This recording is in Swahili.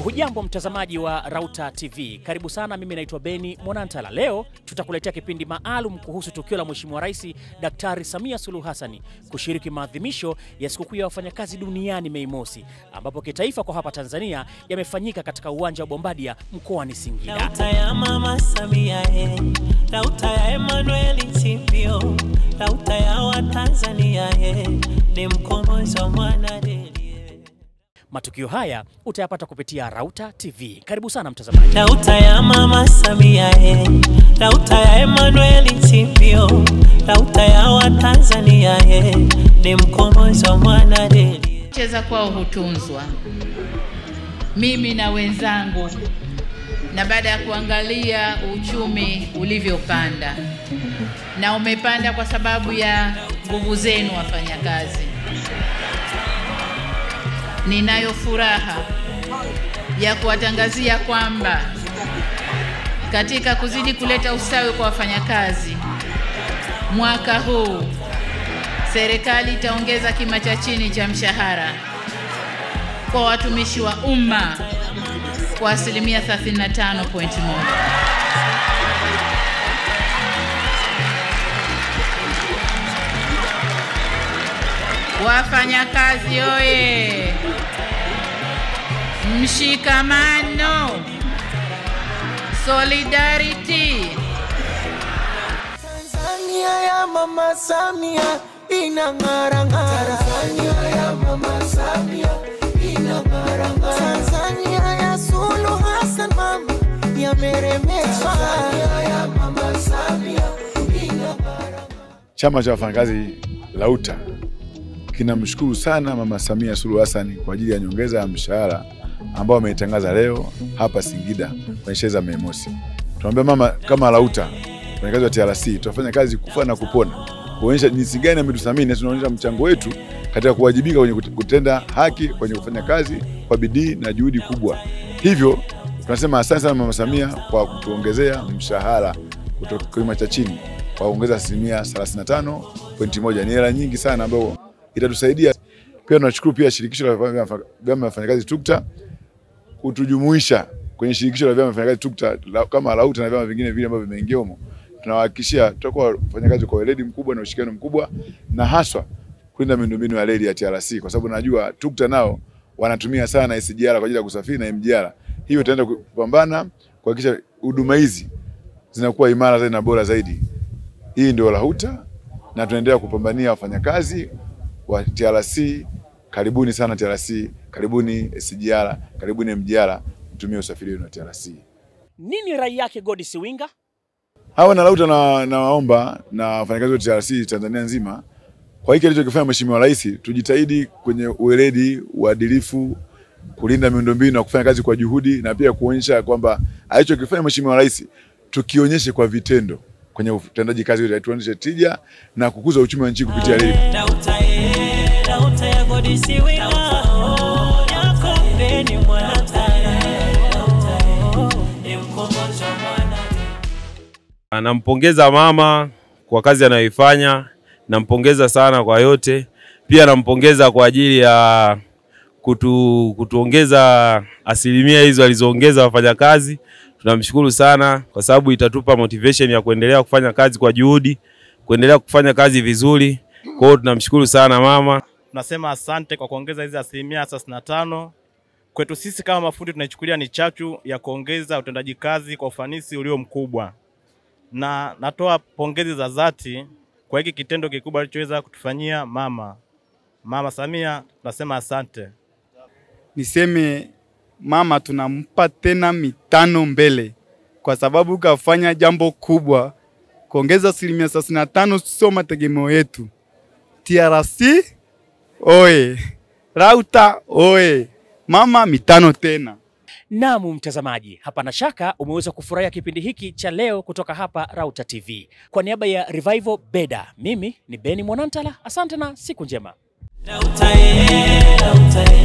Hujambo mtazamaji wa Rauta TV. Karibu sana, mimi naitwa Beni Monantala. Leo tutakuletea kipindi maalum kuhusu tukio la Mheshimiwa Rais Daktari Samia Suluhu Hassan kushiriki maadhimisho ya sikukuu ya wafanyakazi duniani Mei Mosi, ambapo kitaifa kwa hapa Tanzania yamefanyika katika uwanja wa Bombadia mkoani Singida. Rauta ya Mama Samia, Rauta ya Emmanuel Nchimbi, Rauta ya Watanzania, ni mkombozi wa mwanadamu. Matukio haya utayapata kupitia Rauta TV. Karibu sana mtazamaji. Rauta ya Mama Samia, Rauta ya Emmanuel Nchimbi, Rauta ya Watanzania, ni mkombozi wa mwanadamu. Cheza kwao hutunzwa. Mimi na wenzangu, na baada ya kuangalia uchumi ulivyopanda, na umepanda kwa sababu ya nguvu zenu wafanyakazi, ninayo furaha ya kuwatangazia kwamba katika kuzidi kuleta ustawi kwa wafanyakazi, mwaka huu serikali itaongeza kima cha chini cha mshahara kwa watumishi wa umma kwa asilimia 35.1. Wafanyakazi oye! Mshikamano, solidarity. Tanzania ya Mama Samia inang'ara-ng'ara. Tanzania ya Mama Samia inang'ara-ng'ara. Tanzania ya Suluhu Hassan mama yameremeshwa. Tanzania ya Mama Samia inang'ara-ng'ara. Chama cha wafanyakazi Rauta kinamshukuru sana Mama Samia Suluhu Hassan kwa ajili ya nyongeza ya mshahara ambao ameitangaza leo hapa Singida kwenye sherehe za Mei Mosi. Tunaomba mama kama Rauta, wafanyakazi wa TRC, tutafanya kazi kufa na kupona, kuonyesha jinsi gani ametuthamini na tunaonyesha mchango wetu katika kuwajibika kwenye kutenda haki, kwenye kufanya kazi kwa bidii na juhudi kubwa. Hivyo tunasema asante sana Mama Samia kwa kutuongezea mshahara kutoka kima cha chini kwa kuongeza asilimia 35.1. Ni hela nyingi sana ambayo itatusaidia. Pia tunashukuru pia shirikisho la vyama vya wafanyakazi TUCTA kutujumuisha kwenye shirikisho la vyama vya wafanyakazi TUCTA kama Rauta na vyama vingine vile ambavyo vimeingia humo. Tunawahakikishia tutakuwa wafanyakazi kwa weledi mkubwa na ushirikiano mkubwa, na haswa kulinda miundombinu ya reli ya TRC, kwa sababu najua TUCTA nao wanatumia sana SGR kwa ajili ya kusafiri na MGR. Hiyo itaenda kupambana kuhakikisha huduma hizi zinakuwa imara zaidi na bora zaidi. Hii ndio Rauta, na tunaendelea kupambania wafanyakazi wa TRC. Karibuni sana TRC, karibuni SGR, karibuni MGR, mtumie usafiri wenu wa TRC. Nini rai yake Godi Siwinga? Hawa na Rauta na waomba na wafanyakazi wa TRC Tanzania nzima, kwa hiki alichokifanya Mheshimiwa Rais, tujitahidi kwenye uweledi, uadilifu, kulinda miundombinu na kufanya kazi kwa juhudi, na pia kuonyesha kwamba alichokifanya Mheshimiwa Rais tukionyeshe kwa vitendo kwenye utendaji kazi wetu, tuonyeshe tija na kukuza uchumi wa nchi kupitia reli. Rauta ya Godi Siwinga, yako Beni Monantala, ni mkombozi wa mwanadamu. Nampongeza mama kwa kazi anayoifanya, nampongeza sana kwa yote. Pia nampongeza kwa ajili ya kutuongeza asilimia hizo alizoongeza wafanyakazi. Tunamshukuru sana kwa sababu itatupa motivation ya kuendelea kufanya kazi kwa juhudi, kuendelea kufanya kazi vizuri. Kwa hiyo tunamshukuru sana mama. Tunasema asante kwa kuongeza hizi asilimia 35. Kwetu sisi kama mafundi tunaichukulia ni chachu ya kuongeza utendaji kazi kwa ufanisi ulio mkubwa. Na natoa pongezi za dhati kwa hiki kitendo kikubwa alichoweza kutufanyia Mama Samia. Tunasema asante. Niseme mama tunampa tena mitano mbele, kwa sababu kafanya jambo kubwa. Kuongeza asilimia 35 sio mategemeo yetu. TRC oye! Rauta oye! Mama mitano tena. Naam mtazamaji, hapana shaka umeweza kufurahia kipindi hiki cha leo kutoka hapa Rauta TV. Kwa niaba ya Revival Beda, mimi ni Beni Mwanantala. Asante na siku njema. Rauta, Rauta.